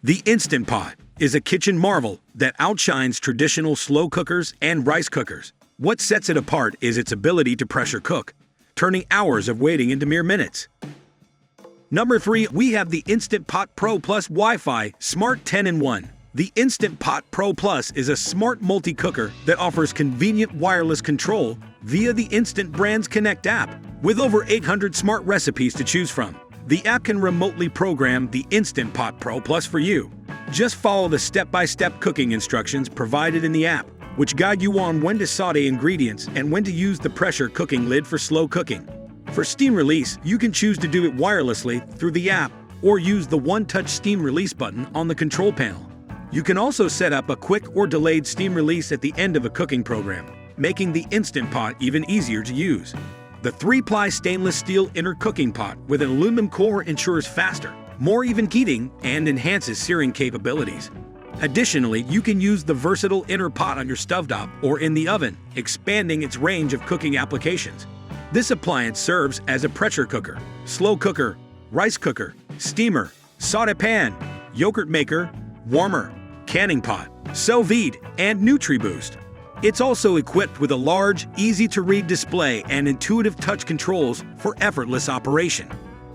The Instant Pot is a kitchen marvel that outshines traditional slow cookers and rice cookers. What sets it apart is its ability to pressure cook, turning hours of waiting into mere minutes. Number 3, we have the Instant Pot Pro Plus Wi-Fi Smart 10-in-1. The Instant Pot Pro Plus is a smart multi-cooker that offers convenient wireless control via the Instant Brands Connect app. With over 800 smart recipes to choose from, the app can remotely program the Instant Pot Pro Plus for you. Just follow the step-by-step cooking instructions provided in the app, which guide you on when to saute ingredients and when to use the pressure cooking lid for slow cooking. For steam release, you can choose to do it wirelessly through the app or use the one-touch steam release button on the control panel. You can also set up a quick or delayed steam release at the end of a cooking program, making the Instant Pot even easier to use. The 3-ply stainless steel inner cooking pot with an aluminum core ensures faster, more even heating and enhances searing capabilities. Additionally, you can use the versatile inner pot on your stovetop or in the oven, expanding its range of cooking applications. This appliance serves as a pressure cooker, slow cooker, rice cooker, steamer, saute pan, yogurt maker, warmer, canning pot, sous vide, and NutriBoost. It's also equipped with a large, easy-to-read display and intuitive touch controls for effortless operation.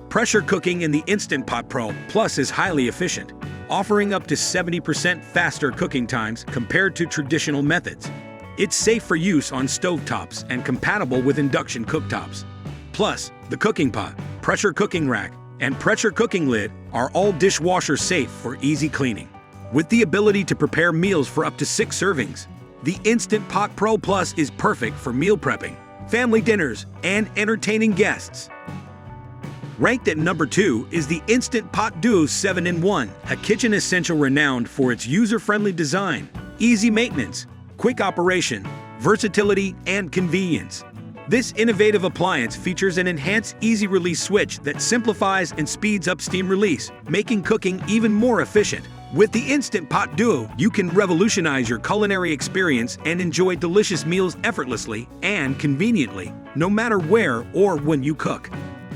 Pressure cooking in the Instant Pot Pro Plus is highly efficient, offering up to 70% faster cooking times compared to traditional methods. It's safe for use on stovetops and compatible with induction cooktops. Plus, the cooking pot, pressure cooking rack, and pressure cooking lid are all dishwasher safe for easy cleaning. With the ability to prepare meals for up to 6 servings, the Instant Pot Pro Plus is perfect for meal prepping, family dinners, and entertaining guests. Ranked at number 2 is the Instant Pot Duo 7-in-1, a kitchen essential renowned for its user-friendly design, easy maintenance, quick operation, versatility, and convenience. This innovative appliance features an enhanced easy-release switch that simplifies and speeds up steam release, making cooking even more efficient. With the Instant Pot Duo, you can revolutionize your culinary experience and enjoy delicious meals effortlessly and conveniently, no matter where or when you cook.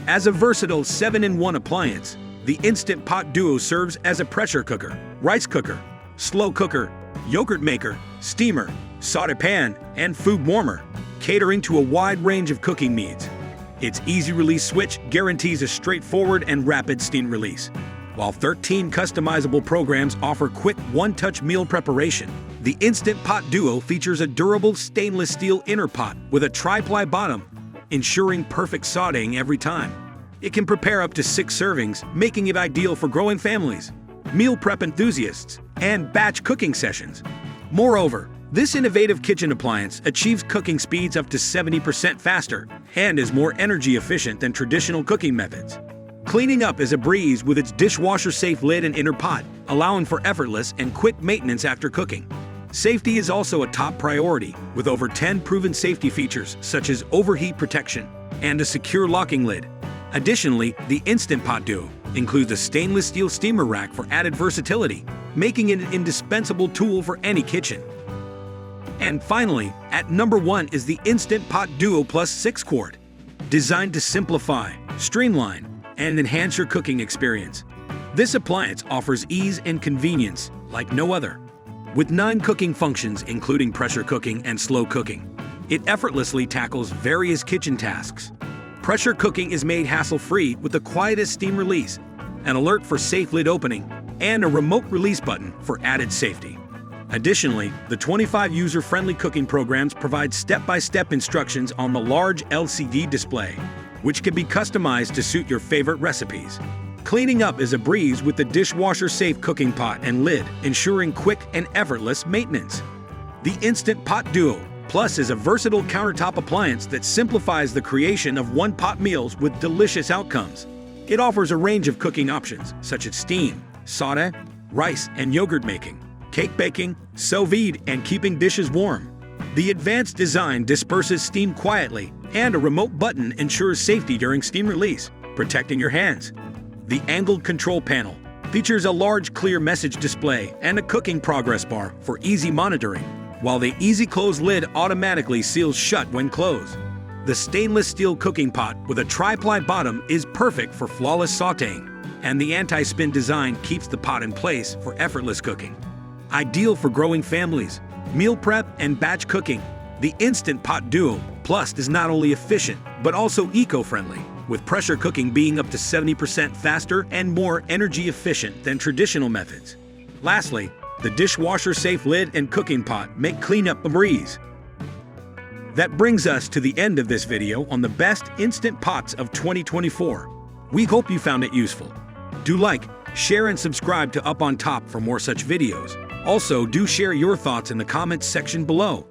As a versatile 7-in-1 appliance, the Instant Pot Duo serves as a pressure cooker, rice cooker, slow cooker, yogurt maker, steamer, saute pan, and food warmer, catering to a wide range of cooking needs. Its easy-release switch guarantees a straightforward and rapid steam release. While 13 customizable programs offer quick one-touch meal preparation, the Instant Pot Duo features a durable stainless steel inner pot with a tri-ply bottom, ensuring perfect sautéing every time. It can prepare up to 6 servings, making it ideal for growing families, meal prep enthusiasts, and batch cooking sessions. Moreover, this innovative kitchen appliance achieves cooking speeds up to 70% faster and is more energy efficient than traditional cooking methods. Cleaning up is a breeze with its dishwasher-safe lid and inner pot, allowing for effortless and quick maintenance after cooking. Safety is also a top priority, with over 10 proven safety features such as overheat protection and a secure locking lid. Additionally, the Instant Pot Duo includes a stainless steel steamer rack for added versatility, making it an indispensable tool for any kitchen. And finally, at number 1 is the Instant Pot Duo Plus 6-quart, designed to simplify, streamline, and enhance your cooking experience. This appliance offers ease and convenience like no other. With 9 cooking functions including pressure cooking and slow cooking, it effortlessly tackles various kitchen tasks. Pressure cooking is made hassle-free with the quietest steam release, an alert for safe lid opening, and a remote release button for added safety. Additionally, the 25 user-friendly cooking programs provide step-by-step instructions on the large LCD display, which can be customized to suit your favorite recipes. Cleaning up is a breeze with the dishwasher-safe cooking pot and lid, ensuring quick and effortless maintenance. The Instant Pot Duo Plus is a versatile countertop appliance that simplifies the creation of one-pot meals with delicious outcomes. It offers a range of cooking options, such as steam, saute, rice and yogurt making, cake baking, sous vide, and keeping dishes warm. The advanced design disperses steam quietly, and a remote button ensures safety during steam release, protecting your hands. The angled control panel features a large clear message display and a cooking progress bar for easy monitoring, while the easy close lid automatically seals shut when closed. The stainless steel cooking pot with a tri-ply bottom is perfect for flawless sautéing, and the anti-spin design keeps the pot in place for effortless cooking. Ideal for growing families, meal prep, and batch cooking, the Instant Pot Duo Plus is not only efficient, but also eco-friendly, with pressure cooking being up to 70% faster and more energy efficient than traditional methods. Lastly, the dishwasher-safe lid and cooking pot make cleanup a breeze. That brings us to the end of this video on the best instant pots of 2024. We hope you found it useful. Do like, share, and subscribe to Up on Top for more such videos. Also, do share your thoughts in the comments section below.